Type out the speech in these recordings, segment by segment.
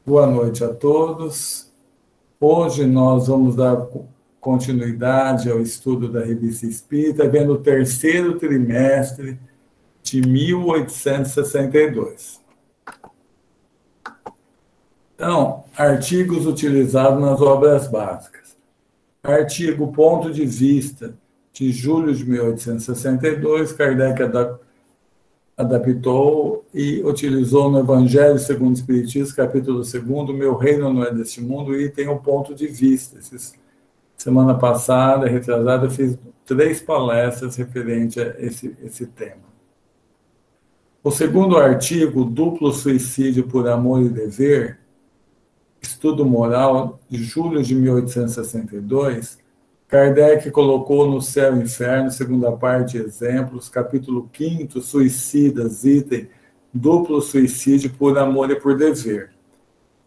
Boa noite a todos. Hoje nós vamos dar continuidade ao estudo da Revista Espírita, vendo o terceiro trimestre de 1862. Então, artigos utilizados nas obras básicas. Artigo Ponto de Vista, de julho de 1862, Kardec adaptou e utilizou no Evangelho segundo o Espiritismo, capítulo 2º, Meu Reino não é deste mundo, e tem o Ponto de Vista. Semana passada, retrasada, eu fiz 3 palestras referentes a esse tema. O segundo artigo, Duplo Suicídio por Amor e Dever, Estudo Moral, de julho de 1862, Kardec colocou no Céu e Inferno, segunda parte, exemplos, capítulo 5º, Suicidas, item, duplo suicídio por amor e por dever.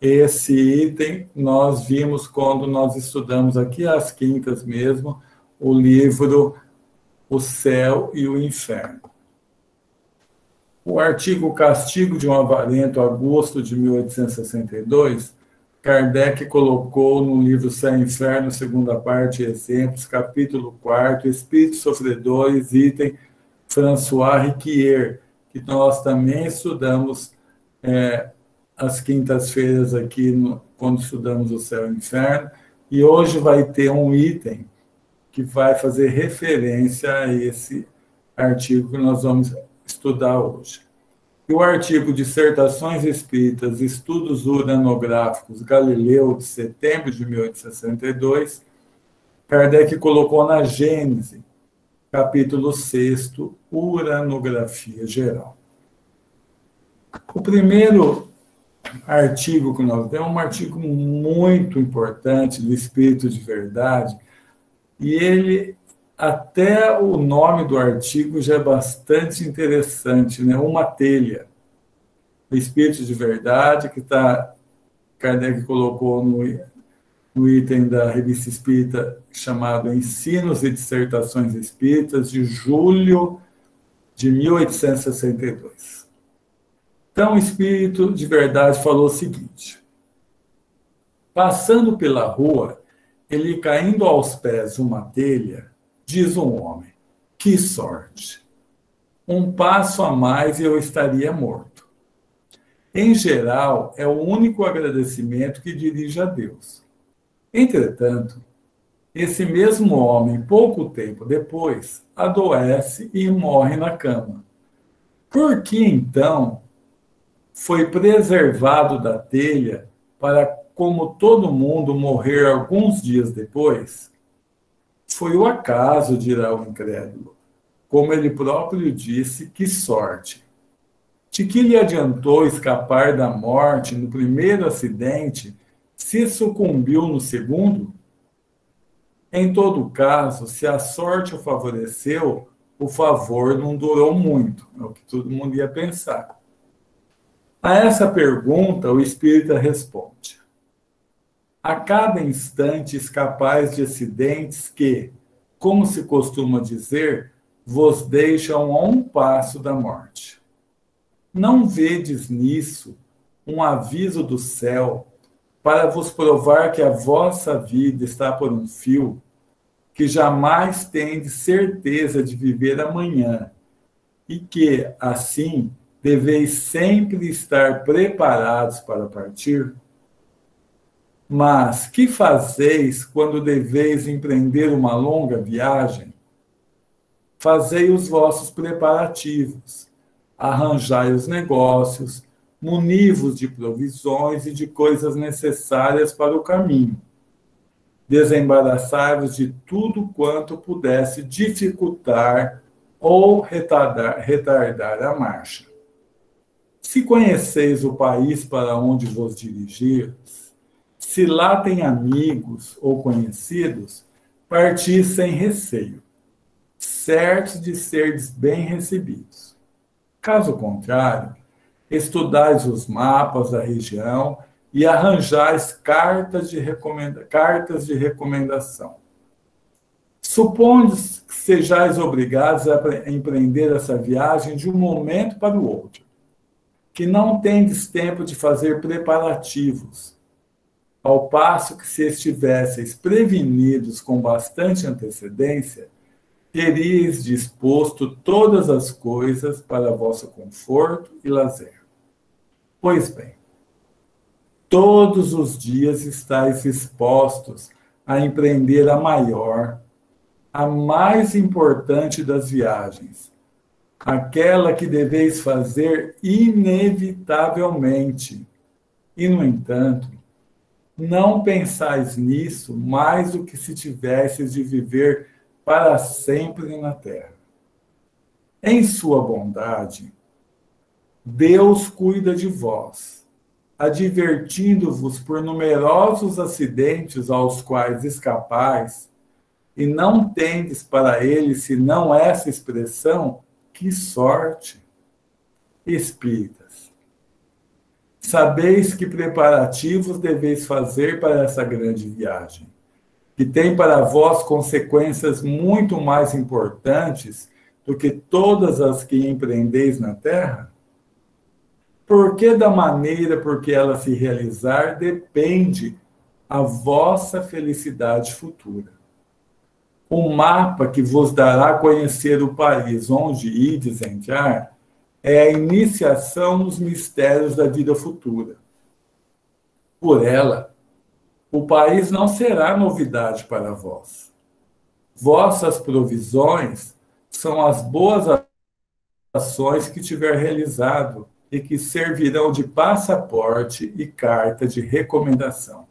Esse item nós vimos quando nós estudamos aqui às quintas mesmo, o livro O Céu e o Inferno. O artigo Castigo de um Avarento, agosto de 1862, Kardec colocou no livro Céu e Inferno, segunda parte, exemplos, capítulo 4º, Espíritos Sofredores, item François Riquier, que nós também estudamos às quintas-feiras aqui, quando estudamos o Céu e o Inferno, e hoje vai ter um item que vai fazer referência a esse artigo que nós vamos estudar hoje. E o artigo Dissertações Espíritas, Estudos Uranográficos, Galileu, de setembro de 1862, Kardec colocou na Gênese, capítulo 6º, Uranografia Geral. O primeiro artigo que nós temos é um artigo muito importante do Espírito de Verdade, e ele, até o nome do artigo já é bastante interessante, né? Uma telha. O Espírito de Verdade, que Kardec colocou no item da Revista Espírita, chamado Ensinos e Dissertações Espíritas, de julho de 1862. Então, o Espírito de Verdade falou o seguinte: passando pela rua, ele caindo aos pés uma telha, diz um homem, que sorte! Um passo a mais e eu estaria morto. Em geral, é o único agradecimento que dirige a Deus. Entretanto, esse mesmo homem, pouco tempo depois, adoece e morre na cama. Por que, então, foi preservado da telha para, como todo mundo, morrer alguns dias depois? Foi o acaso, dirá o incrédulo. Como ele próprio disse, que sorte! De que lhe adiantou escapar da morte no primeiro acidente, se sucumbiu no segundo? Em todo caso, se a sorte o favoreceu, o favor não durou muito, é o que todo mundo ia pensar. A essa pergunta, o espírita responde: a cada instante escapais de acidentes que, como se costuma dizer, vos deixam a um passo da morte. Não vedes nisso um aviso do céu para vos provar que a vossa vida está por um fio, que jamais tendes certeza de viver amanhã e que, assim, deveis sempre estar preparados para partir? Mas que fazeis quando deveis empreender uma longa viagem? Fazei os vossos preparativos, arranjai os negócios, muni-vos de provisões e de coisas necessárias para o caminho. Desembaraçai-vos de tudo quanto pudesse dificultar ou retardar a marcha. Se conheceis o país para onde vos dirigires, se lá tem amigos ou conhecidos, partis sem receio, certos de serdes bem recebidos. Caso contrário, estudais os mapas da região e arranjais cartas de recomendação. Supondes que sejais obrigados a empreender essa viagem de um momento para o outro. que não tendes tempo de fazer preparativos, ao passo que se estivesseis prevenidos com bastante antecedência, teríeis disposto todas as coisas para vosso conforto e lazer. Pois bem, todos os dias estáis expostos a empreender a maior, a mais importante das viagens, aquela que deveis fazer inevitavelmente. E, no entanto, não pensais nisso mais do que se tivesseis de viver para sempre na terra. Em sua bondade, Deus cuida de vós, advertindo-vos por numerosos acidentes aos quais escapais, e não tendes para ele senão essa expressão: que sorte! Espíritas, sabeis que preparativos deveis fazer para essa grande viagem, que tem para vós consequências muito mais importantes do que todas as que empreendeis na terra? Porque da maneira por que ela se realizar depende a vossa felicidade futura. O mapa que vos dará a conhecer o país onde ides entrar é a iniciação nos mistérios da vida futura. Por ela, o país não será novidade para vós. Vossas provisões são as boas ações que tiver realizado e que servirão de passaporte e carta de recomendação.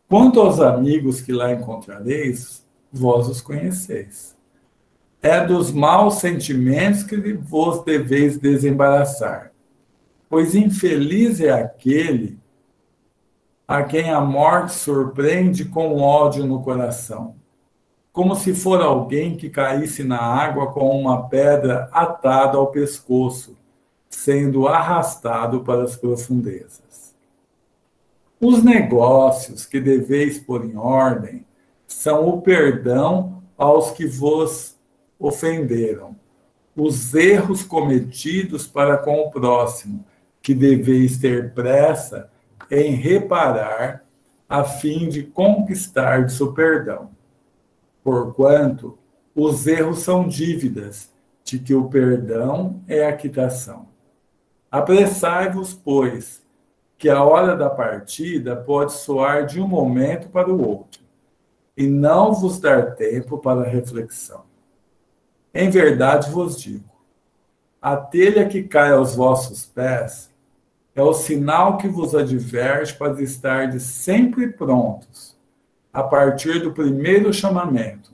Quanto aos amigos que lá encontrareis, vós os conheceis. É dos maus sentimentos que vos deveis desembaraçar, pois infeliz é aquele a quem a morte surpreende com ódio no coração, como se for alguém que caísse na água com uma pedra atada ao pescoço, sendo arrastado para as profundezas. Os negócios que deveis pôr em ordem são o perdão aos que vos ofenderam, os erros cometidos para com o próximo, que deveis ter pressa em reparar, a fim de conquistar de seu perdão. Porquanto os erros são dívidas, de que o perdão é a quitação. Apressai-vos, pois, que a hora da partida pode soar de um momento para o outro, e não vos dar tempo para reflexão. Em verdade vos digo, a telha que cai aos vossos pés é o sinal que vos adverte para estardes sempre prontos, a partir do primeiro chamamento,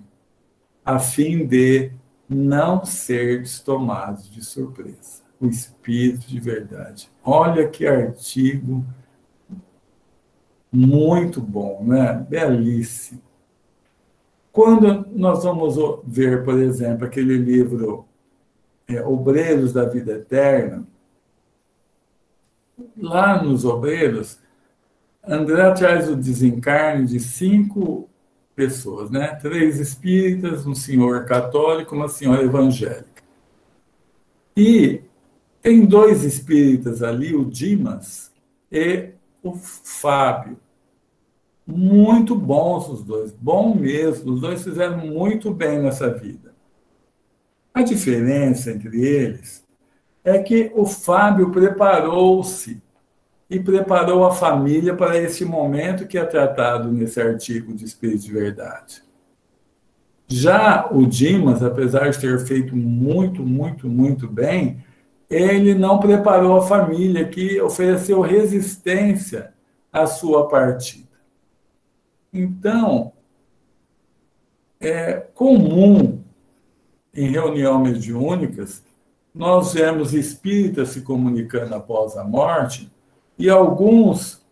a fim de não serdes tomados de surpresa. O Espírito de verdade. Olha que artigo muito bom, né? Belíssimo. Quando nós vamos ver, por exemplo, aquele livro Obreiros da Vida Eterna, lá nos Obreiros, André traz o desencarne de 5 pessoas, né? 3 espíritas, um senhor católico, uma senhora evangélica. E tem 2 espíritas ali, o Dimas e o Fábio. Muito bons os dois, bom mesmo. Os dois fizeram muito bem nessa vida. A diferença entre eles é que o Fábio preparou-se e preparou a família para esse momento que é tratado nesse artigo de Espírito de Verdade. Já o Dimas, apesar de ter feito muito, muito, muito bem, ele não preparou a família, que ofereceu resistência à sua partida. Então, é comum em reuniões mediúnicas nós vemos espíritas se comunicando após a morte e alguns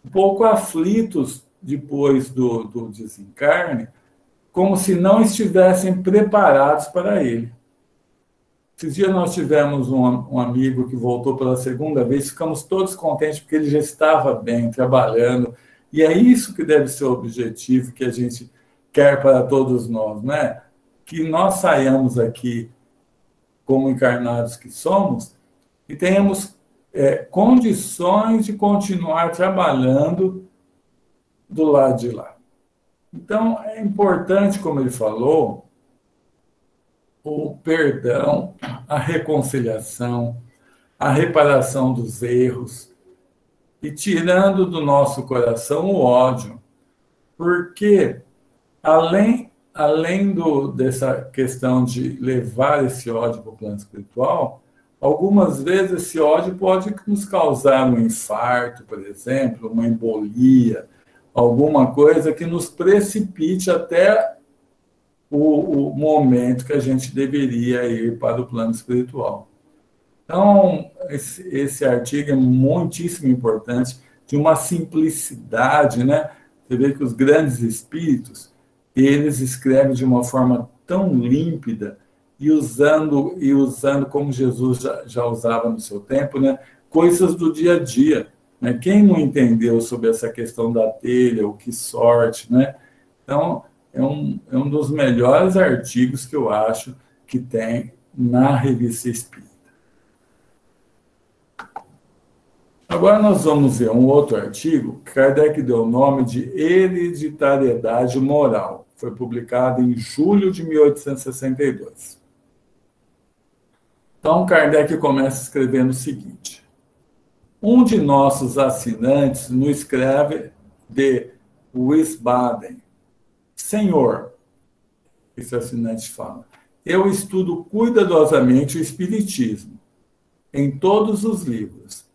um pouco aflitos depois do desencarne, como se não estivessem preparados para ele. Esses dias nós tivemos um amigo que voltou pela segunda vez, ficamos todos contentes porque ele já estava bem, trabalhando, e é isso que deve ser o objetivo que a gente quer para todos nós, né? Que nós saiamos aqui como encarnados que somos e tenhamos condições de continuar trabalhando do lado de lá. Então, é importante, como ele falou, o perdão, a reconciliação, a reparação dos erros e tirando do nosso coração o ódio. Porque, além dessa questão de levar esse ódio para o plano espiritual, algumas vezes esse ódio pode nos causar um infarto, por exemplo, uma embolia, alguma coisa que nos precipite até o momento que a gente deveria ir para o plano espiritual. Então, esse artigo é muitíssimo importante, de uma simplicidade, né? Você vê que os grandes espíritos, eles escrevem de uma forma tão límpida e usando como Jesus já usava no seu tempo, né? Coisas do dia a dia. Né? Quem não entendeu sobre essa questão da telha, o que sorte, né? Então, é um dos melhores artigos que eu acho que tem na Revista Espírita. Agora nós vamos ver um outro artigo que Kardec deu o nome de Hereditariedade Moral. Foi publicado em julho de 1862. Então, Kardec começa escrevendo o seguinte: um de nossos assinantes nos escreve de Wiesbaden. Senhor, esse assinante fala, eu estudo cuidadosamente o Espiritismo, em todos os livros.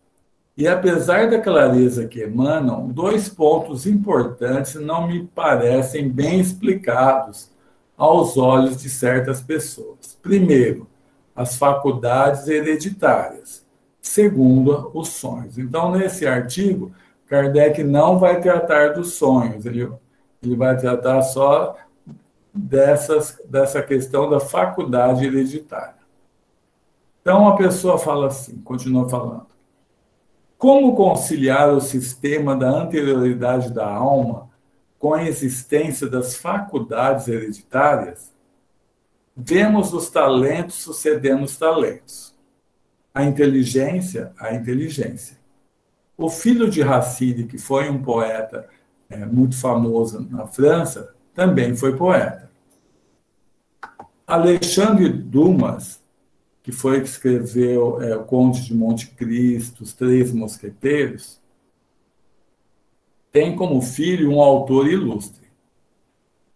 E apesar da clareza que emanam, 2 pontos importantes não me parecem bem explicados aos olhos de certas pessoas. Primeiro, as faculdades hereditárias. Segundo, os sonhos. Então, nesse artigo, Kardec não vai tratar dos sonhos, ele vai tratar só dessa questão da faculdade hereditária. Então, a pessoa fala assim, continua falando. Como conciliar o sistema da anterioridade da alma com a existência das faculdades hereditárias? Vemos os talentos sucedendo os talentos. A inteligência. O filho de Racine, que foi um poeta muito famoso na França, também foi poeta. Alexandre Dumas, que foi que escreveu O Conde de Monte Cristo, Os Três Mosqueteiros, tem como filho um autor ilustre.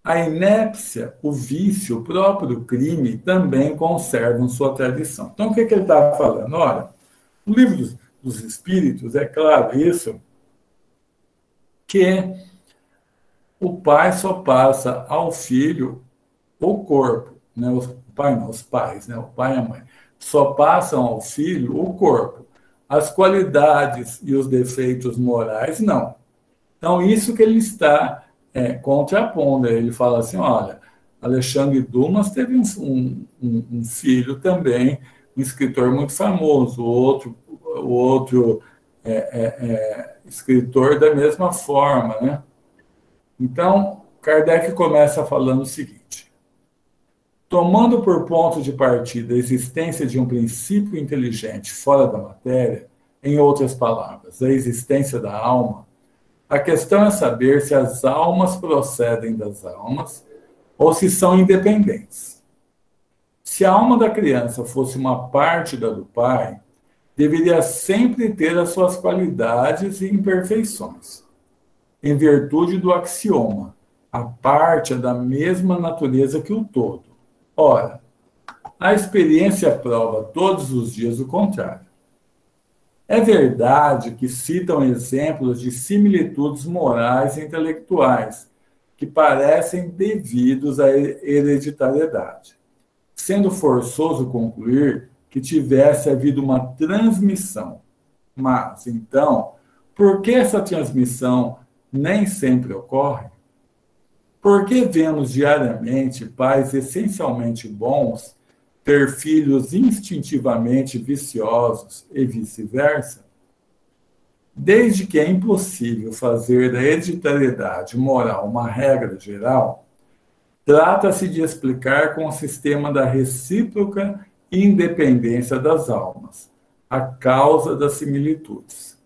A inépcia, o vício, o próprio crime também conservam sua tradição. Então, o que ele está falando? Olha, no livro dos Espíritos, é claro isso, que o pai só passa ao filho o corpo, né? Os pais, né? O pai e a mãe, só passam ao filho o corpo. As qualidades e os defeitos morais, não. Então, isso que ele está contrapondo. Ele fala assim, olha, Alexandre Dumas teve um filho também, um escritor muito famoso, o outro escritor da mesma forma, né? Então, Kardec começa falando o seguinte: tomando por ponto de partida a existência de um princípio inteligente fora da matéria, em outras palavras, a existência da alma, a questão é saber se as almas procedem das almas ou se são independentes. Se a alma da criança fosse uma parte da do pai, deveria sempre ter as suas qualidades e imperfeições, em virtude do axioma: a parte é da mesma natureza que o todo. Ora, a experiência prova todos os dias o contrário. É verdade que citam exemplos de similitudes morais e intelectuais que parecem devidos à hereditariedade, sendo forçoso concluir que tivesse havido uma transmissão. Mas, então, por que essa transmissão nem sempre ocorre? Por que vemos diariamente pais essencialmente bons ter filhos instintivamente viciosos e vice-versa? Desde que é impossível fazer da hereditariedade moral uma regra geral, trata-se de explicar com o sistema da recíproca independência das almas, a causa das similitudes.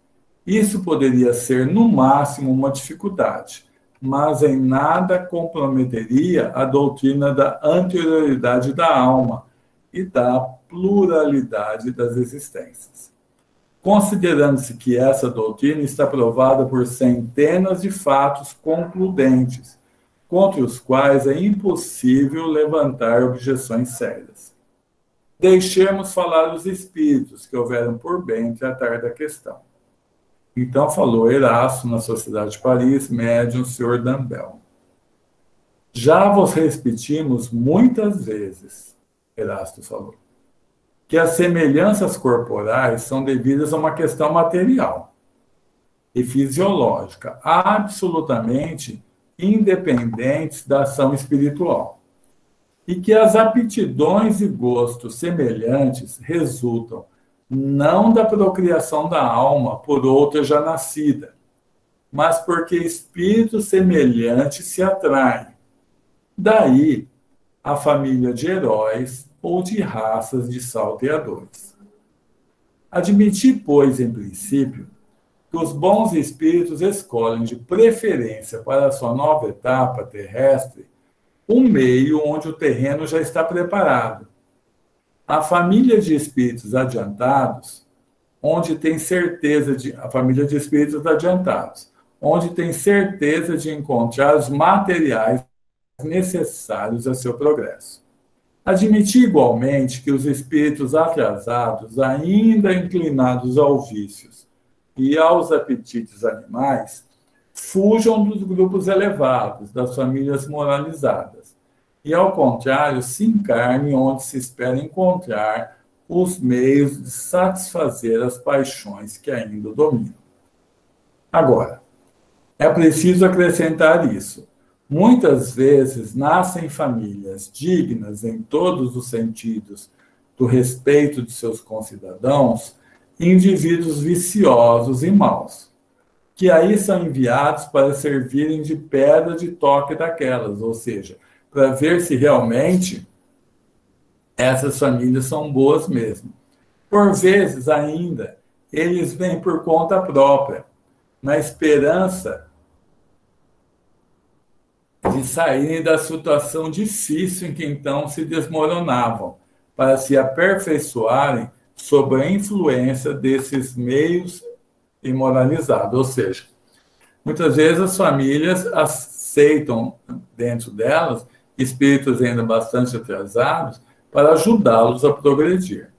Isso poderia ser, no máximo, uma dificuldade, mas em nada comprometeria a doutrina da anterioridade da alma e da pluralidade das existências. Considerando-se que essa doutrina está provada por centenas de fatos concludentes, contra os quais é impossível levantar objeções sérias. Deixemos falar os espíritos que houveram por bem tratar da questão. Então falou Erasto na Sociedade de Paris, médium Sr. Dambel. Já vos repetimos muitas vezes, Erasto falou, que as semelhanças corporais são devidas a uma questão material e fisiológica, absolutamente independentes da ação espiritual, e que as aptidões e gostos semelhantes resultam não da procriação da alma por outra já nascida, mas porque espíritos semelhantes se atraem. Daí a família de heróis ou de raças de salteadores. Admitir, pois, em princípio, que os bons espíritos escolhem de preferência para a sua nova etapa terrestre um meio onde o terreno já está preparado. A família de espíritos adiantados, onde tem certeza de a família de espíritos adiantados, onde tem certeza de encontrar os materiais necessários a seu progresso. Admitir igualmente que os espíritos atrasados, ainda inclinados aos vícios e aos apetites animais, fujam dos grupos elevados, das famílias moralizadas, e, ao contrário, se encarnem onde se espera encontrar os meios de satisfazer as paixões que ainda o dominam. Agora, é preciso acrescentar isso. Muitas vezes nascem famílias dignas em todos os sentidos do respeito de seus concidadãos, indivíduos viciosos e maus, que aí são enviados para servirem de pedra de toque daquelas, ou seja, para ver se realmente essas famílias são boas mesmo. Por vezes ainda, eles vêm por conta própria, na esperança de saírem da situação difícil em que então se desmoronavam, para se aperfeiçoarem sob a influência desses meios imoralizados. Ou seja, muitas vezes as famílias aceitam dentro delas espíritos ainda bastante atrasados para ajudá-los a progredir.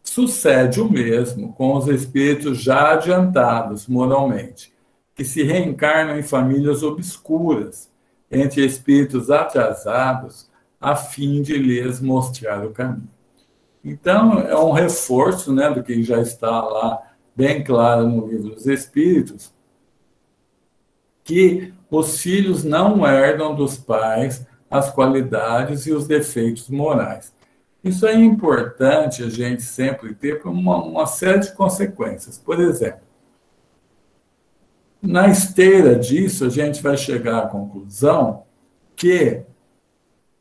Sucede o mesmo com os espíritos já adiantados moralmente, que se reencarnam em famílias obscuras, entre espíritos atrasados, a fim de lhes mostrar o caminho. Então, é um reforço, né, do que já está lá bem claro no Livro dos Espíritos, que os filhos não herdam dos pais as qualidades e os defeitos morais. Isso é importante a gente sempre ter por uma série de consequências. Por exemplo, na esteira disso, a gente vai chegar à conclusão que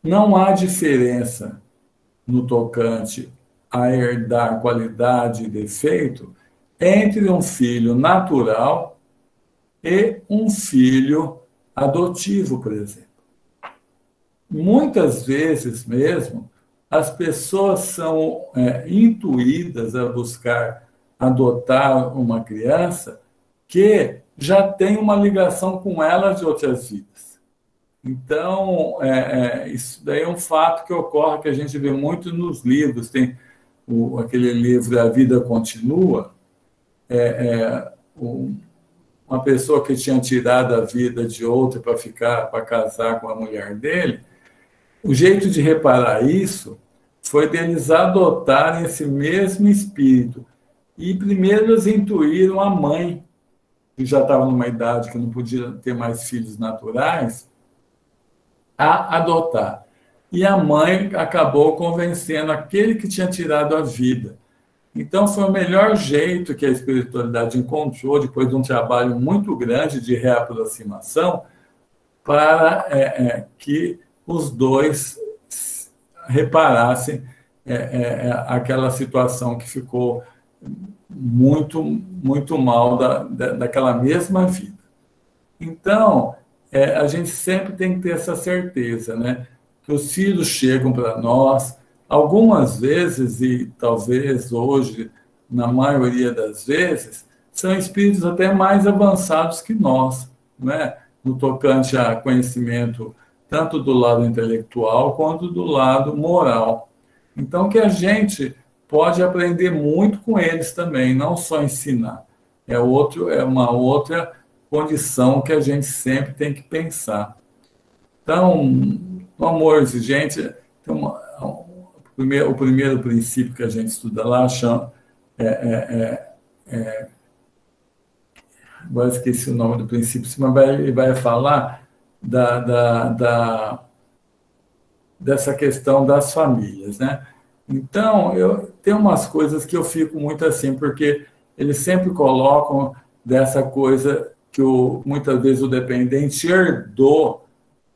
não há diferença no tocante a herdar qualidade e defeito entre um filho natural e um filho adotivo, por exemplo. Muitas vezes mesmo, as pessoas são intuídas a buscar adotar uma criança que já tem uma ligação com ela de outras vidas. Então, isso daí é um fato que ocorre, que a gente vê muito nos livros. Tem aquele livro A Vida Continua, uma pessoa que tinha tirado a vida de outra para casar com a mulher dele. O jeito de reparar isso foi deles adotarem esse mesmo espírito. E primeiro eles intuíram a mãe, que já estava numa idade que não podia ter mais filhos naturais, a adotar. E a mãe acabou convencendo aquele que tinha tirado a vida. Então, foi o melhor jeito que a espiritualidade encontrou, depois de um trabalho muito grande de reaproximação, para que os dois reparassem aquela situação que ficou muito mal daquela mesma vida. Então, a gente sempre tem que ter essa certeza, né? Que os filhos chegam para nós, algumas vezes, e talvez hoje, na maioria das vezes, são espíritos até mais avançados que nós, né? No tocante a conhecimento, tanto do lado intelectual quanto do lado moral. Então, que a gente pode aprender muito com eles também, não só ensinar. É uma outra condição que a gente sempre tem que pensar. Então, o amor exigente, o primeiro princípio que a gente estuda lá chama, agora esqueci o nome do princípio, mas ele vai falar dessa questão das famílias, né? Então, tem umas coisas que eu fico muito assim, porque eles sempre colocam dessa coisa que muitas vezes o dependente herdou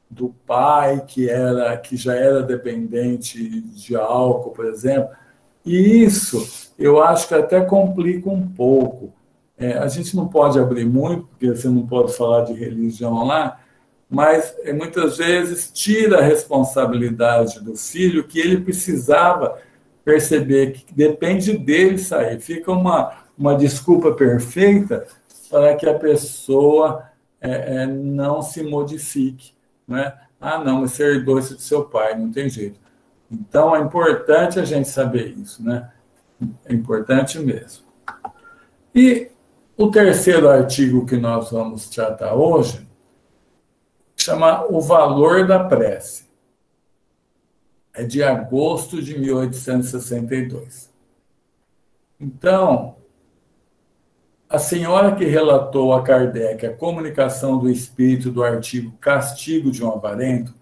do pai, que já era dependente de álcool, por exemplo. E isso, eu acho que até complica um pouco. A gente não pode abrir muito, porque você não pode falar de religião lá, mas muitas vezes tira a responsabilidade do filho que ele precisava perceber que depende dele sair. Fica uma desculpa perfeita para que a pessoa não se modifique, né? Ah, não, mas você herdou isso de seu pai, não tem jeito. Então, é importante a gente saber isso, né? É importante mesmo. E o terceiro artigo que nós vamos tratar hoje chama O Valor da Prece. É de agosto de 1862. Então, a senhora que relatou a Kardec a comunicação do espírito do artigo Castigo de um Avarento,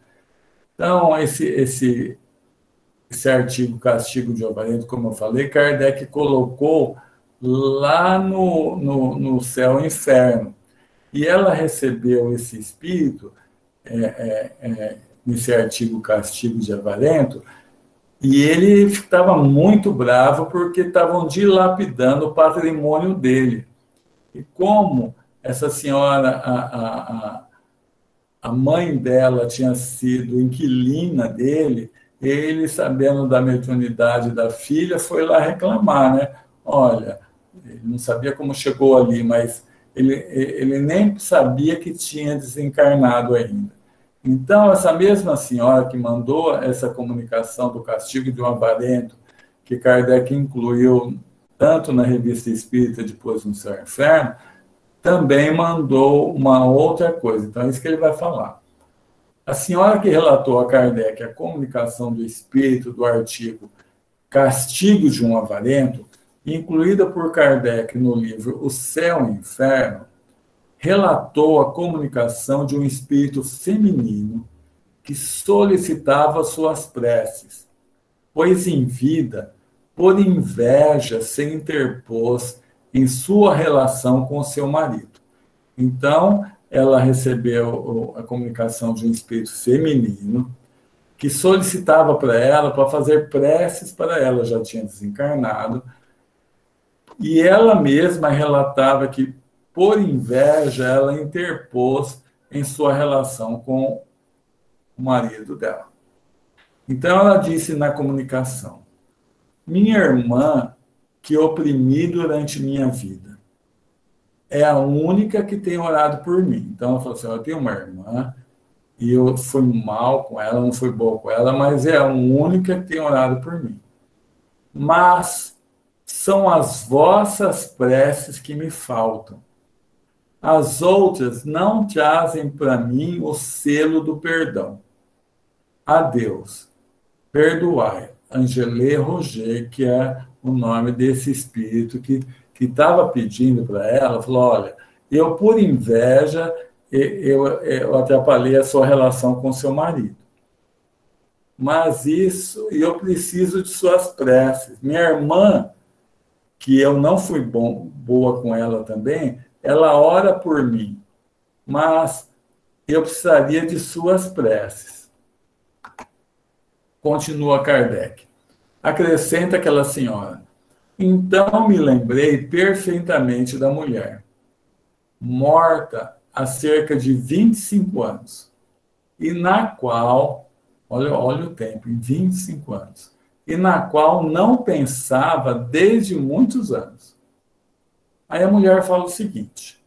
então, esse artigo Castigo de um Avarento, como eu falei, Kardec colocou lá no céu e inferno. E ela recebeu esse espírito, nesse artigo Castigo de Avarento, e ele estava muito bravo porque estavam dilapidando o patrimônio dele. E como essa senhora, a mãe dela tinha sido inquilina dele, ele, sabendo da mediunidade da filha, foi lá reclamar, né? Olha, ele não sabia como chegou ali, mas ele nem sabia que tinha desencarnado ainda. Então, essa mesma senhora que mandou essa comunicação do castigo de um avarento, que Kardec incluiu tanto na Revista Espírita, depois no Céu e Inferno, também mandou uma outra coisa. Então, é isso que ele vai falar. A senhora que relatou a Kardec a comunicação do espírito do artigo Castigo de um Avarento, incluída por Kardec no livro O Céu e o Inferno, relatou a comunicação de um espírito feminino que solicitava suas preces, pois em vida, por inveja, se interpôs em sua relação com seu marido. Então, ela recebeu a comunicação de um espírito feminino que solicitava para ela, para fazer preces para ela, já tinha desencarnado, e ela mesma relatava que, por inveja, ela interpôs em sua relação com o marido dela. Então, ela disse na comunicação: minha irmã, que oprimi durante minha vida, é a única que tem orado por mim. Então, ela falou assim: eu tenho uma irmã, e eu fui mal com ela, não fui boa com ela, mas é a única que tem orado por mim. Mas são as vossas preces que me faltam. As outras não trazem para mim o selo do perdão. Adeus. Perdoai. Angelê Roger, que é o nome desse espírito que estava pedindo para ela, falou: olha, eu, por inveja, eu atrapalhei a sua relação com seu marido. Mas isso, eu preciso de suas preces. Minha irmã, que eu não fui boa com ela também, ela ora por mim, mas eu precisaria de suas preces. Continua Kardec. Acrescenta aquela senhora: Então me lembrei perfeitamente da mulher, morta há cerca de 25 anos, e na qual, olha o tempo, em 25 anos, e na qual não pensava desde muitos anos. Aí a mulher fala o seguinte: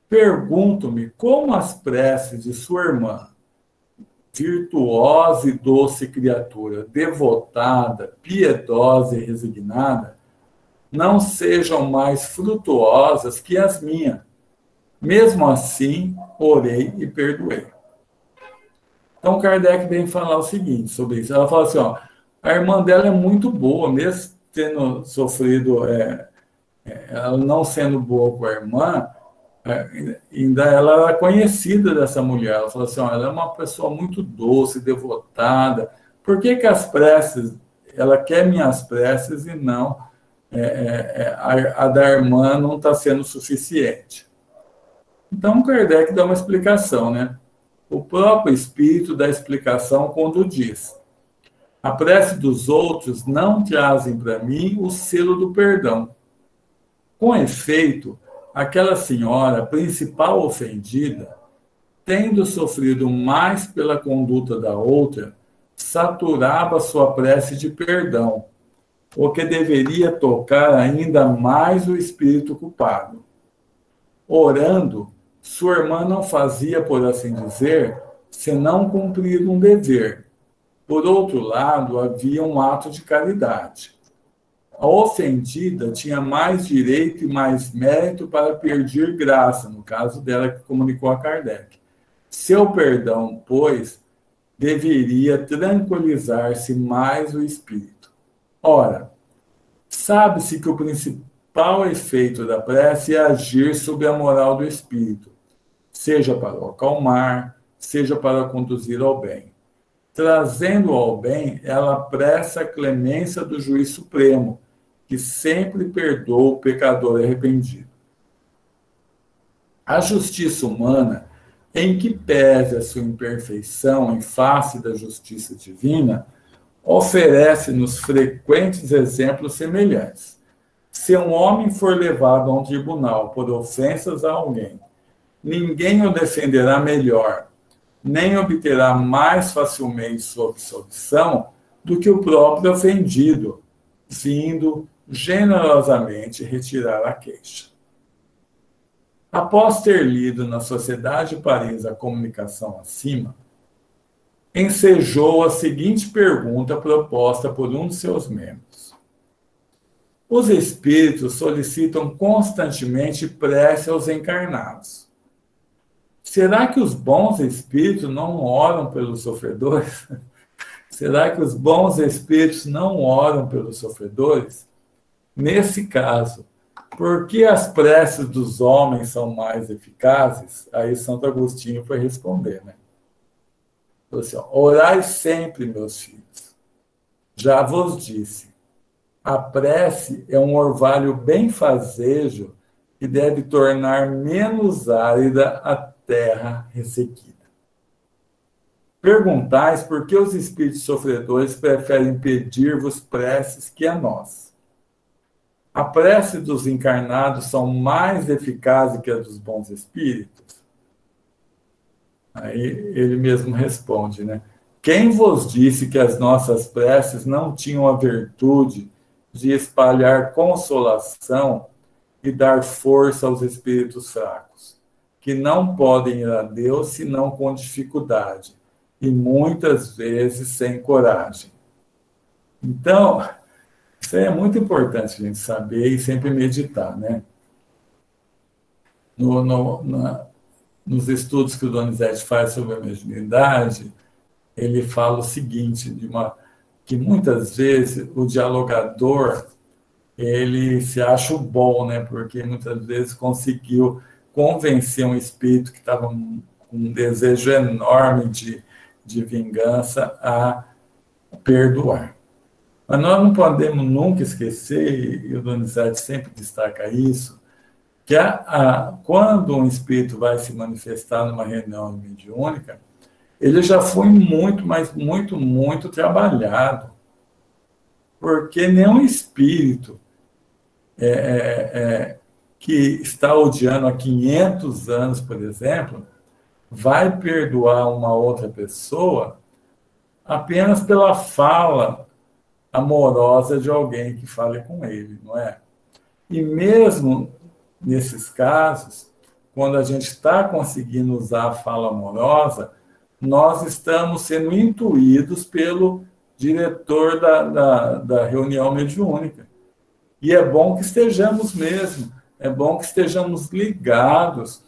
pergunto-me como as preces de sua irmã, virtuosa e doce criatura, devotada, piedosa e resignada, não sejam mais frutuosas que as minhas. Mesmo assim, orei e perdoei. Então, Kardec vem falar o seguinte sobre isso. Ela fala assim, ó, a irmã dela é muito boa, mesmo tendo sofrido, ela não sendo boa com a irmã, ainda ela era conhecida dessa mulher. Ela falou assim, ó, ela é uma pessoa muito doce, devotada. Por que que as preces, ela quer minhas preces e não a da irmã não está sendo suficiente? Então, Kardec dá uma explicação, né? O próprio Espírito dá explicação quando diz: a prece dos outros não trazem para mim o selo do perdão. Com efeito, aquela senhora, principal ofendida, tendo sofrido mais pela conduta da outra, saturava sua prece de perdão, o que deveria tocar ainda mais o espírito culpado. Orando, sua irmã não fazia, por assim dizer, senão cumprir um dever. Por outro lado, havia um ato de caridade. A ofendida tinha mais direito e mais mérito para pedir graça, no caso dela que comunicou a Kardec. Seu perdão, pois, deveria tranquilizar-se mais o espírito. Ora, sabe-se que o principal efeito da prece é agir sobre a moral do espírito, seja para o acalmar, seja para conduzir ao bem. Trazendo ao bem, ela presta a clemência do juiz supremo, que sempre perdoa o pecador arrependido. A justiça humana, em que pese a sua imperfeição em face da justiça divina, oferece-nos frequentes exemplos semelhantes. Se um homem for levado a um tribunal por ofensas a alguém, ninguém o defenderá melhor, nem obterá mais facilmente sua absolvição do que o próprio ofendido, vindo generosamente retirar a queixa. Após ter lido na Sociedade de Paris a comunicação acima, ensejou a seguinte pergunta proposta por um de seus membros: os espíritos solicitam constantemente prece aos encarnados. Será que os bons espíritos não oram pelos sofredores? Será que os bons espíritos não oram pelos sofredores? Nesse caso, por que as preces dos homens são mais eficazes? Aí Santo Agostinho foi responder, né? Falou assim, ó, orai sempre, meus filhos. Já vos disse, a prece é um orvalho benfazejo que deve tornar menos árida a terra ressequida. Perguntais por que os espíritos sofredores preferem pedir-vos preces que a nós. A prece dos encarnados são mais eficazes que a dos bons espíritos? Aí ele mesmo responde, né? Quem vos disse que as nossas preces não tinham a virtude de espalhar consolação e dar força aos espíritos fracos, que não podem ir a Deus senão com dificuldade, e muitas vezes sem coragem. Então, isso é muito importante a gente saber e sempre meditar, né? Nos estudos que o Donizete faz sobre a mediunidade, ele fala o seguinte, que muitas vezes o dialogador, ele se acha bom, né? Porque muitas vezes conseguiu convencer um espírito que estava com um desejo enorme de vingança a perdoar. Mas nós não podemos nunca esquecer, e o Donizete sempre destaca isso, que quando um espírito vai se manifestar numa reunião mediúnica, ele já foi muito, mas muito trabalhado. Porque nenhum espírito que está odiando há 500 anos, por exemplo, vai perdoar uma outra pessoa apenas pela fala amorosa de alguém que fale com ele, não é? E mesmo nesses casos, quando a gente está conseguindo usar a fala amorosa, nós estamos sendo intuídos pelo diretor da reunião mediúnica. E é bom que estejamos mesmo, é bom que estejamos ligados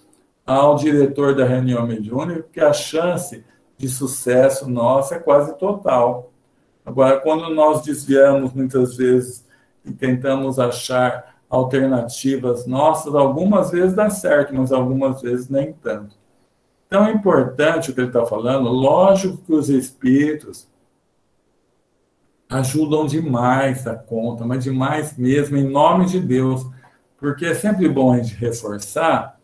ao diretor da reunião mediúnica, porque a chance de sucesso nossa é quase total. Agora, quando nós desviamos muitas vezes e tentamos achar alternativas nossas, algumas vezes dá certo, mas algumas vezes nem tanto. Então, é importante o que ele está falando. Lógico que os espíritos ajudam demais a conta, mas demais mesmo, em nome de Deus. Porque é sempre bom a gente reforçar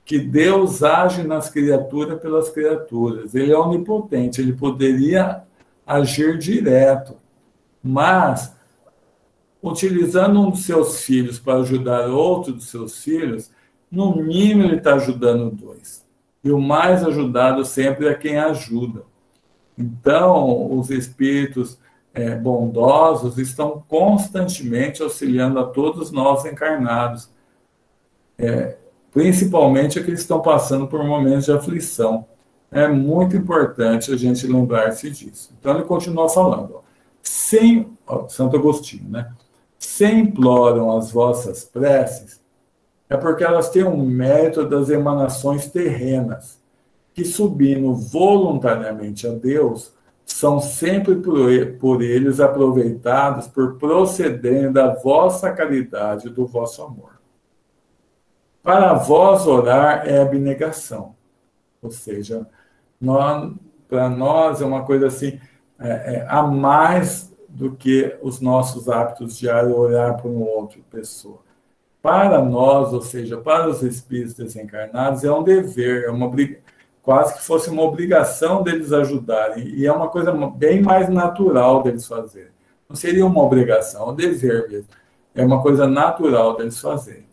que Deus age nas criaturas pelas criaturas. Ele é onipotente, ele poderia agir direto, mas utilizando um dos seus filhos para ajudar outro dos seus filhos, no mínimo ele está ajudando dois. E o mais ajudado sempre é quem ajuda. Então, os espíritos bondosos estão constantemente auxiliando a todos nós encarnados, principalmente aqueles que estão passando por momentos de aflição. É muito importante a gente lembrar-se disso. Então, ele continua falando. Santo Agostinho, né? Se imploram as vossas preces, é porque elas têm um mérito das emanações terrenas, que, subindo voluntariamente a Deus, são sempre por eles aproveitados por procederem da vossa caridade e do vosso amor. Para vós orar é abnegação, ou seja, para nós é uma coisa assim, a mais do que os nossos hábitos diários orar por uma outra pessoa. Para nós, ou seja, para os espíritos desencarnados, é um dever, quase que fosse uma obrigação deles ajudarem, e é uma coisa bem mais natural deles fazerem. Não seria uma obrigação, é um dever mesmo. É uma coisa natural deles fazerem.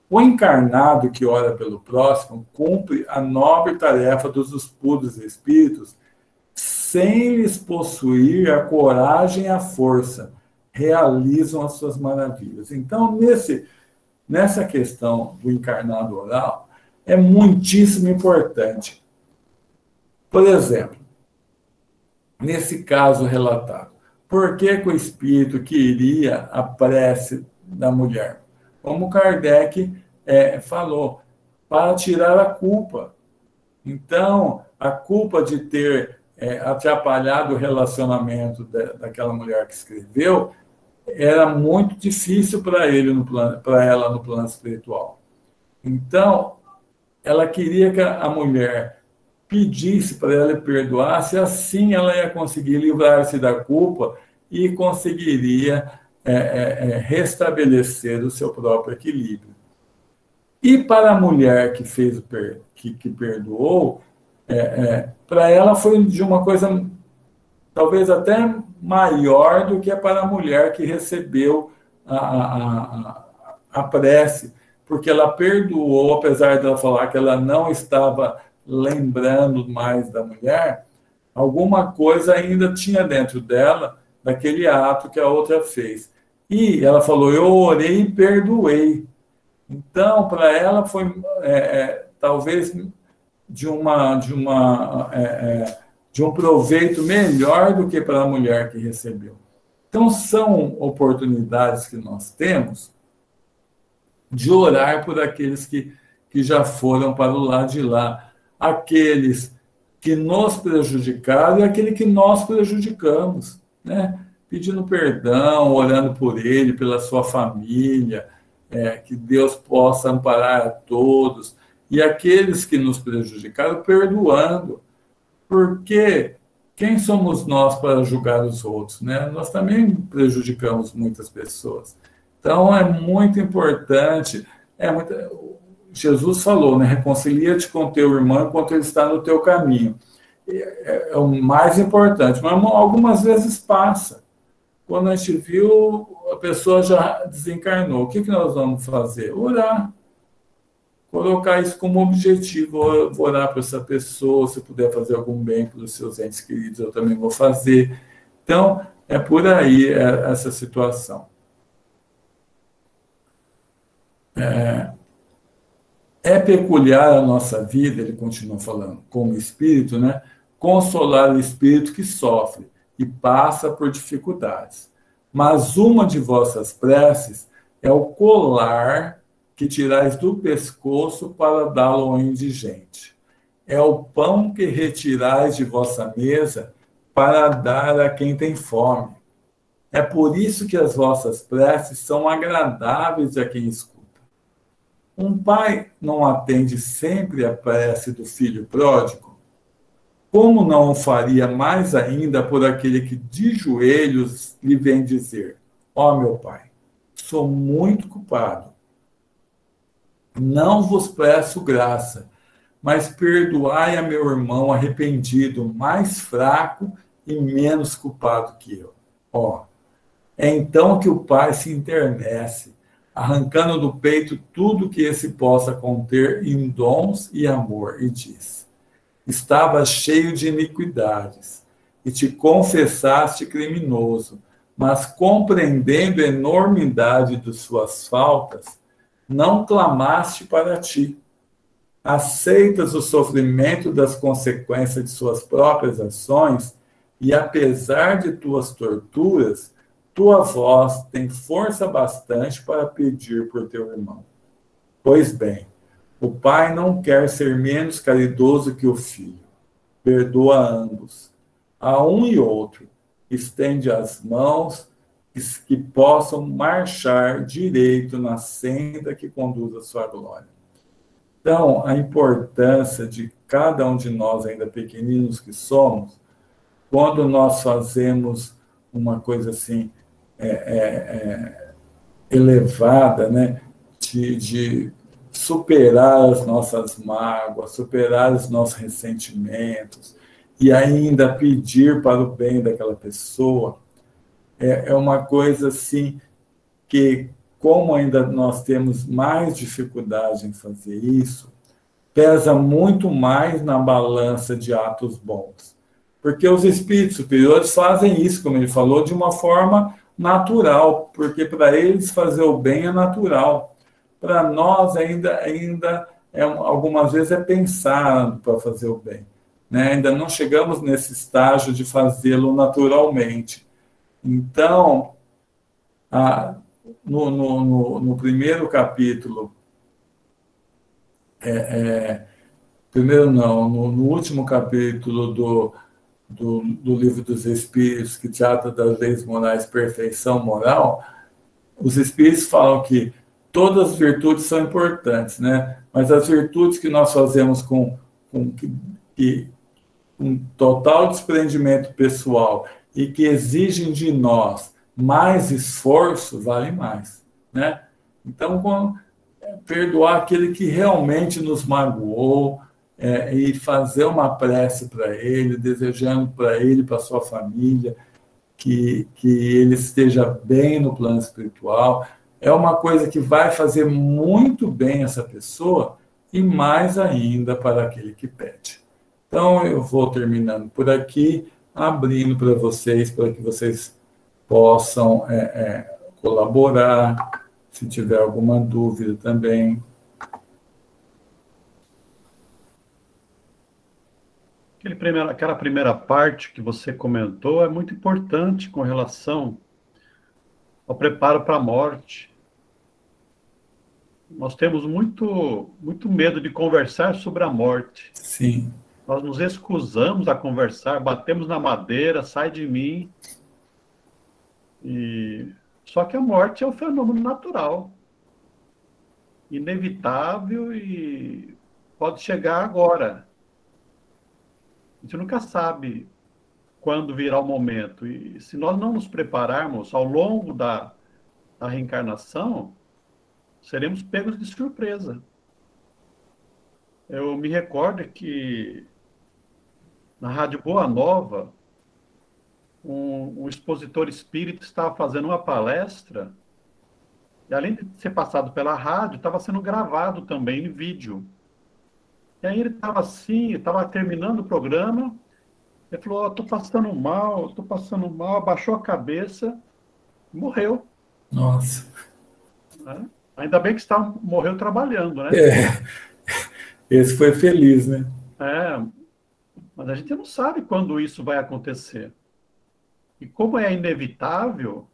O encarnado que ora pelo próximo cumpre a nobre tarefa dos puros espíritos, sem lhes possuir a coragem e a força, realizam as suas maravilhas. Então, nessa questão do encarnado oral, é muitíssimo importante. Por exemplo, nesse caso relatado, por que o espírito queria a prece da mulher? Como Kardec falou, para tirar a culpa. Então, a culpa de ter atrapalhado o relacionamento daquela mulher que escreveu era muito difícil para ela no plano espiritual. Então, ela queria que a mulher pedisse para ela e perdoasse, assim ela ia conseguir livrar-se da culpa e conseguiria restabelecer o seu próprio equilíbrio. E para a mulher que que perdoou, para ela foi de uma coisa talvez até maior do que para a mulher que recebeu a prece, porque ela perdoou, apesar de ela falar que ela não estava lembrando mais da mulher, alguma coisa ainda tinha dentro dela daquele ato que a outra fez. E ela falou, eu orei e perdoei. Então, para ela foi talvez de um proveito melhor do que para a mulher que recebeu. Então, são oportunidades que nós temos de orar por aqueles que já foram para o lado de lá, aqueles que nos prejudicaram e aquele que nós prejudicamos, né? Pedindo perdão, orando por ele, pela sua família, que Deus possa amparar a todos, e aqueles que nos prejudicaram, perdoando, porque quem somos nós para julgar os outros, né? Nós também prejudicamos muitas pessoas. Então, é muito importante, Jesus falou, né? Reconcilia-te com teu irmão enquanto ele está no teu caminho. É o mais importante, mas algumas vezes passa. Quando a gente viu, a pessoa já desencarnou. O que nós vamos fazer? Orar. Colocar isso como objetivo. Eu vou orar para essa pessoa, se puder fazer algum bem para os seus entes queridos, eu também vou fazer. Então, é por aí essa situação. É peculiar a nossa vida, ele continua falando, como espírito, né? Consolar o espírito que sofre e passa por dificuldades. Mas uma de vossas preces é o colar que tirais do pescoço para dá-lo ao indigente. É o pão que retirais de vossa mesa para dar a quem tem fome. É por isso que as vossas preces são agradáveis a quem escuta. Um pai não atende sempre a prece do filho pródigo? Como não o faria mais ainda por aquele que de joelhos lhe vem dizer: ó meu pai, sou muito culpado. Não vos peço graça, mas perdoai a meu irmão arrependido, mais fraco e menos culpado que eu. Ó, é então que o pai se internece, arrancando do peito tudo que esse possa conter em dons e amor, e diz: estava cheio de iniquidades, e te confessaste criminoso, mas compreendendo a enormidade de suas faltas, não clamaste para ti. Aceitas o sofrimento das consequências de suas próprias ações, e apesar de tuas torturas, tua voz tem força bastante para pedir por teu irmão. Pois bem, o pai não quer ser menos caridoso que o filho. Perdoa ambos, a um e outro. Estende as mãos que possam marchar direito na senda que conduz à sua glória. Então, a importância de cada um de nós, ainda pequeninos que somos, quando nós fazemos uma coisa assim, elevada, né, de superar as nossas mágoas, superar os nossos ressentimentos e ainda pedir para o bem daquela pessoa, é uma coisa assim que, como ainda nós temos mais dificuldade em fazer isso, pesa muito mais na balança de atos bons. Porque os espíritos superiores fazem isso, como ele falou, de uma forma natural, porque para eles fazer o bem é natural. Para nós ainda algumas vezes é pensado para fazer o bem, né? Ainda não chegamos nesse estágio de fazê-lo naturalmente. Então, no primeiro capítulo, primeiro não, no último capítulo do Livro dos Espíritos, que trata das leis morais, perfeição moral, os Espíritos falam que todas as virtudes são importantes, né? Mas as virtudes que nós fazemos com total desprendimento pessoal e que exigem de nós mais esforço, vale mais, né? Então, perdoar aquele que realmente nos magoou, e fazer uma prece para ele, desejando para ele, para sua família, que ele esteja bem no plano espiritual, é uma coisa que vai fazer muito bem essa pessoa e mais ainda para aquele que pede. Então, eu vou terminando por aqui, abrindo para que vocês possam colaborar, se tiver alguma dúvida também. Aquela primeira parte que você comentou é muito importante com relação ao preparo para a morte. Nós temos muito medo de conversar sobre a morte. Sim. Nós nos excusamos a conversar, batemos na madeira, sai de mim. Só que a morte é um fenômeno natural, inevitável e pode chegar agora. A gente nunca sabe quando virá o momento. E se nós não nos prepararmos ao longo da reencarnação, seremos pegos de surpresa. Eu me recordo que na Rádio Boa Nova, um expositor espírita estava fazendo uma palestra, e além de ser passado pela rádio, estava sendo gravado também em vídeo. E aí ele estava assim, estava terminando o programa, ele falou, estou passando mal, abaixou a cabeça, morreu. Nossa. Né? Ainda bem que morreu trabalhando, né? É, esse foi feliz, né? É, mas a gente não sabe quando isso vai acontecer. E como é inevitável,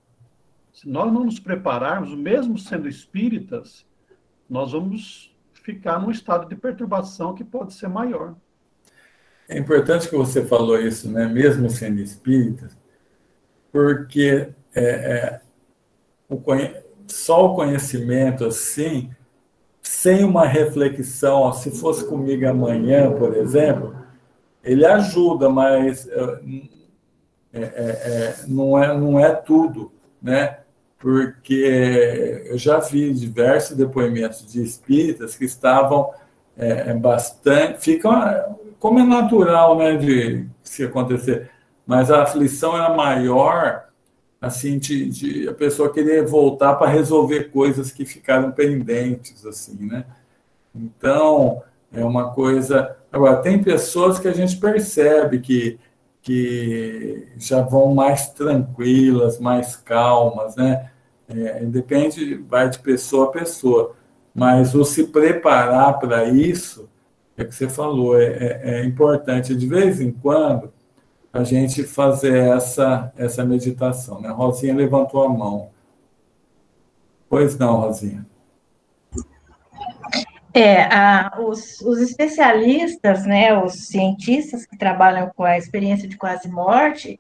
se nós não nos prepararmos, mesmo sendo espíritas, nós vamos ficar num estado de perturbação que pode ser maior. É importante que você falou isso, né? Mesmo sendo espírita, porque só o conhecimento assim, sem uma reflexão, ó, se fosse comigo amanhã, por exemplo, ele ajuda, mas não é tudo, né? Porque eu já vi diversos depoimentos de espíritas que estavam bastante, ficam, como é natural, né, de se acontecer, mas a aflição era maior, assim, de a pessoa querer voltar para resolver coisas que ficaram pendentes, assim, né? Então, é uma coisa. Agora, tem pessoas que a gente percebe que já vão mais tranquilas, mais calmas, né? Depende, vai de pessoa a pessoa. Mas o se preparar para isso, é o que você falou, é importante. De vez em quando, a gente fazer essa meditação, né? Rosinha levantou a mão. Pois não, Rosinha. Os especialistas, né, os cientistas que trabalham com a experiência de quase morte,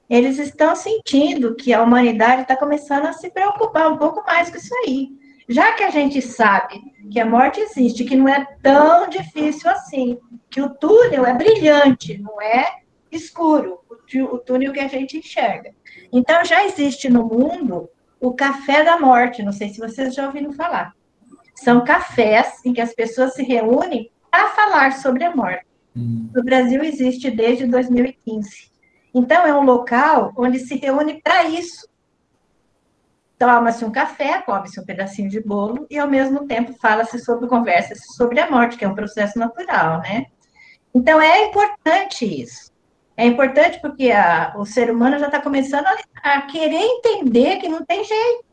eles estão sentindo que a humanidade está começando a se preocupar um pouco mais com isso aí. Já que a gente sabe que a morte existe, que não é tão difícil assim, que o túnel é brilhante, não é escuro, o túnel que a gente enxerga. Então, já existe no mundo o café da morte, não sei se vocês já ouviram falar. São cafés em que as pessoas se reúnem para falar sobre a morte. No Brasil existe desde 2015. Então, é um local onde se reúne para isso. Toma-se um café, come-se um pedacinho de bolo e, ao mesmo tempo, conversa-se sobre a morte, que é um processo natural, né? Então, é importante isso. É importante porque o ser humano já está começando a querer entender que não tem jeito.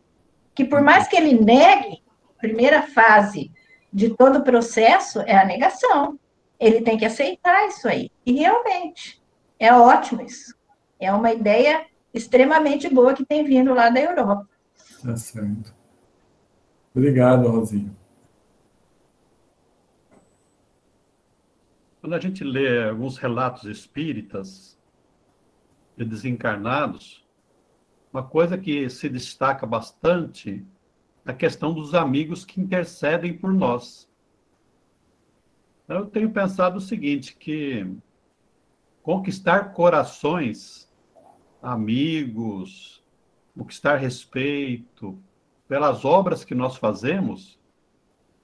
Que por mais que ele negue, a primeira fase de todo o processo é a negação. Ele tem que aceitar isso aí. E realmente, é ótimo isso. É uma ideia extremamente boa que tem vindo lá da Europa. Tá certo. Obrigado, Rosinha. Quando a gente lê alguns relatos espíritas de desencarnados, uma coisa que se destaca bastante é a questão dos amigos que intercedem por nós. Eu tenho pensado o seguinte, que conquistar corações, amigos, conquistar respeito pelas obras que nós fazemos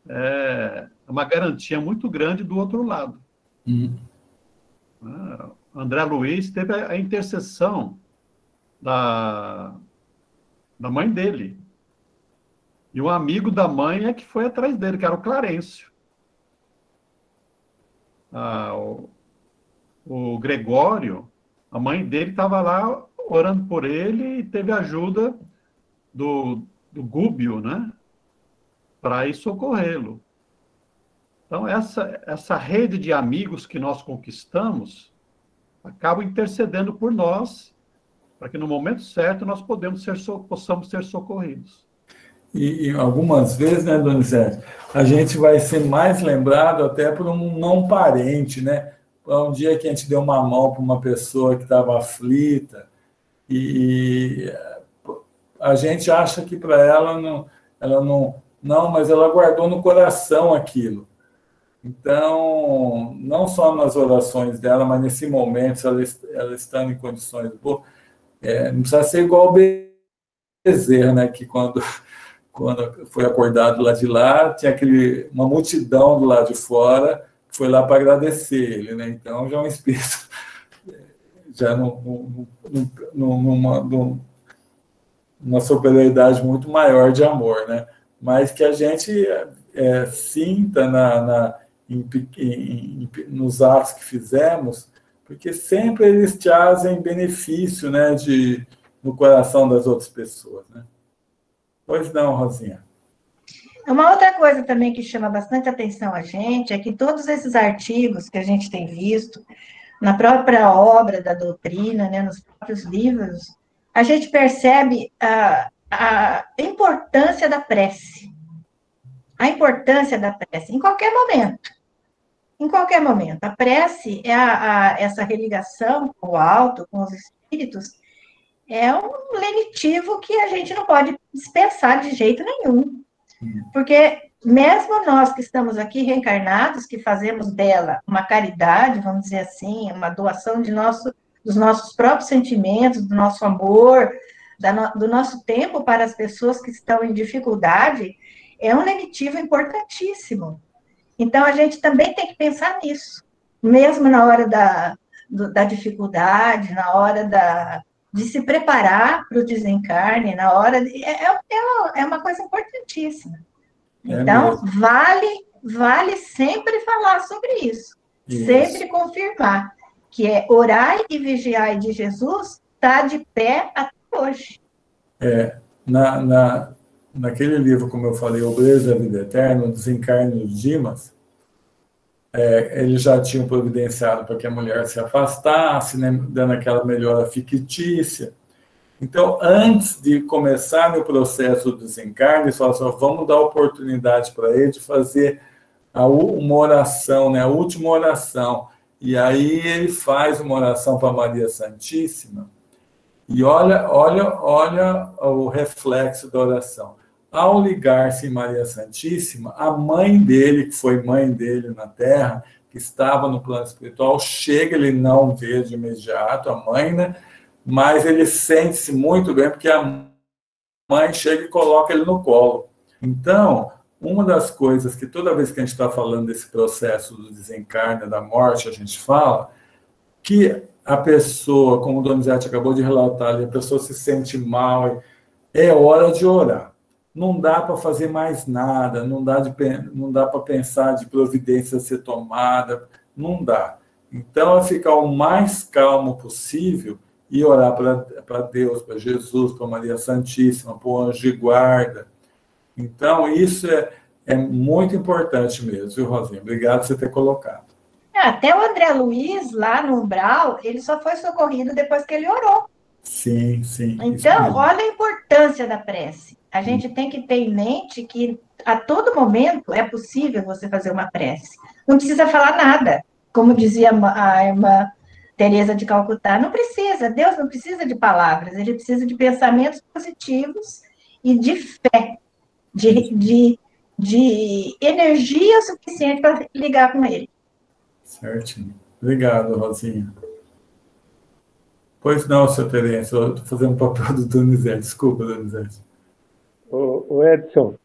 é uma garantia muito grande do outro lado. André Luiz teve a intercessão da mãe dele. E um amigo da mãe é que foi atrás dele, que era o Clarencio. O Gregório, a mãe dele estava lá orando por ele e teve ajuda do Gúbio, né? Para ir socorrê-lo. Então, essa rede de amigos que nós conquistamos acaba intercedendo por nós, para que no momento certo nós possamos ser socorridos. E algumas vezes, né, Donizete, a gente vai ser mais lembrado até por um não parente, né? Um dia que a gente deu uma mão para uma pessoa que estava aflita e a gente acha que para ela não, mas ela guardou no coração aquilo. Então, não só nas orações dela, mas nesse momento, se ela estando em condições boas, não precisa ser igual o Bezerra, né? Que quando foi acordado lá de lá, tinha uma multidão do lado de fora que foi lá para agradecer ele, né? Então, já é um espírito já numa superioridade muito maior de amor, né? Mas que a gente sinta nos atos que fizemos, porque sempre eles trazem benefício, né, no coração das outras pessoas, né? Pois não, Rosinha. Uma outra coisa também que chama bastante atenção a gente é que todos esses artigos que a gente tem visto, na própria obra da doutrina, né, nos próprios livros, a gente percebe a importância da prece. A importância da prece, em qualquer momento. Em qualquer momento. A prece é essa religação com o alto, com os espíritos, é um lenitivo que a gente não pode dispensar de jeito nenhum. Porque mesmo nós que estamos aqui reencarnados, que fazemos dela uma caridade, vamos dizer assim, uma doação dos nossos próprios sentimentos, do nosso amor, do nosso tempo para as pessoas que estão em dificuldade, é um lenitivo importantíssimo. Então, a gente também tem que pensar nisso, mesmo na hora da dificuldade, na hora de se preparar para o desencarne, na hora é uma coisa importantíssima. Então, vale sempre falar sobre isso. Sempre confirmar que orai e vigiai de Jesus está de pé até hoje. Naquele livro, como eu falei, Obreiros da Vida Eterna, o Desencarne de Dimas, eles já tinham providenciado para que a mulher se afastasse, né, dando aquela melhora fictícia. Então, antes de começar o processo do desencarne, eles falaram assim, vamos dar oportunidade para ele de fazer uma oração, né, a última oração. E aí ele faz uma oração para Maria Santíssima, e olha o reflexo da oração. Ao ligar-se em Maria Santíssima, a mãe dele, que foi mãe dele na Terra, que estava no plano espiritual, chega, ele não vê de imediato a mãe, né? Mas ele sente-se muito bem, porque a mãe chega e coloca ele no colo. Então, uma das coisas que toda vez que a gente está falando desse processo do desencarne, da morte, a gente fala que a pessoa, como o Donizete acabou de relatar, a pessoa se sente mal, é hora de orar. Não dá para fazer mais nada, não dá para pensar de providência a ser tomada, não dá. Então, é ficar o mais calmo possível e orar para Deus, para Jesus, para Maria Santíssima, para o anjo de guarda. Então, isso é muito importante mesmo, viu, Rosinha? Obrigado por você ter colocado. Até o André Luiz, lá no umbral, ele só foi socorrido depois que ele orou. Sim. Então, olha a importância da prece. A gente tem que ter em mente que a todo momento é possível você fazer uma prece. Não precisa falar nada. Como dizia a irmã Teresa de Calcutá, não precisa. Deus não precisa de palavras. Ele precisa de pensamentos positivos e de fé, de energia suficiente para ligar com ele. Certinho. Obrigado, Rosinha. Pois não, seu Terêncio, eu estou fazendo o papel do Donizete. Desculpa, Donizete. O Edson,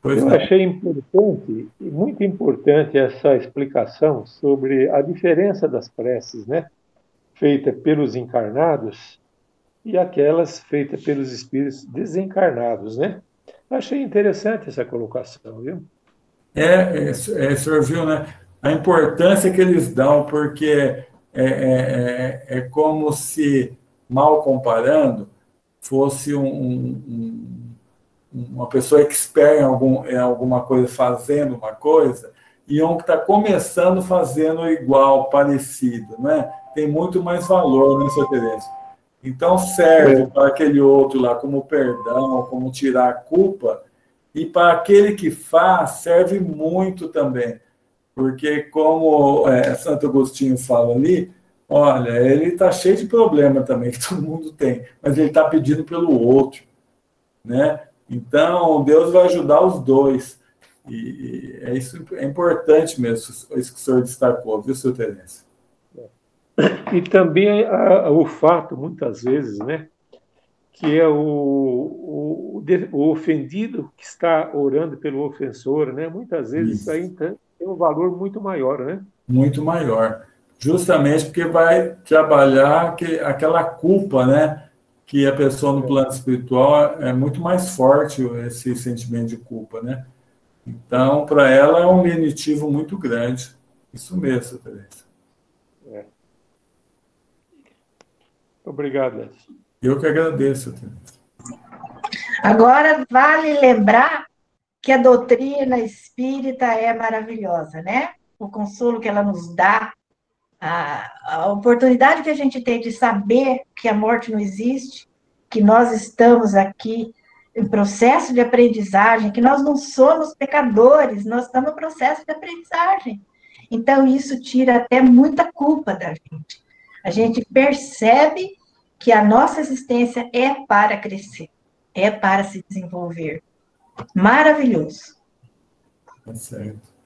eu achei importante, muito importante essa explicação sobre a diferença das preces, né? Feitas pelos encarnados e aquelas feitas pelos espíritos desencarnados, né? Achei interessante essa colocação, viu? Senhor viu, né? A importância que eles dão, porque é como se, mal comparando, fosse uma pessoa expert em alguma coisa, fazendo uma coisa, e um que está começando fazendo igual, parecido, né? Tem muito mais valor, né, Sr. Terêncio? Então, serve para aquele outro lá como perdão, como tirar a culpa, e para aquele que faz, serve muito também. Porque, como Santo Agostinho fala ali, olha, ele está cheio de problema também, que todo mundo tem, mas ele está pedindo pelo outro, né? Então, Deus vai ajudar os dois. E isso é importante mesmo, isso que o senhor destacou, viu, Sr. Terêncio? E também o fato, muitas vezes, né, que é o ofendido que está orando pelo ofensor, né? Muitas vezes isso aí tem um valor muito maior, né? Muito maior. justamente porque vai trabalhar aquela culpa, né? Que a pessoa no plano espiritual é muito mais forte esse sentimento de culpa, né? Então, para ela é um lenitivo muito grande. Isso mesmo, Teresa. Obrigado, Edson. Eu que agradeço, Teresa. Agora, vale lembrar que a doutrina espírita é maravilhosa, né? O consolo que ela nos dá, a oportunidade que a gente tem de saber que a morte não existe, que nós estamos aqui em processo de aprendizagem, que nós não somos pecadores, nós estamos em processo de aprendizagem. Então, isso tira até muita culpa da gente. A gente percebe que a nossa existência é para crescer, é para se desenvolver. Maravilhoso. Tá certo.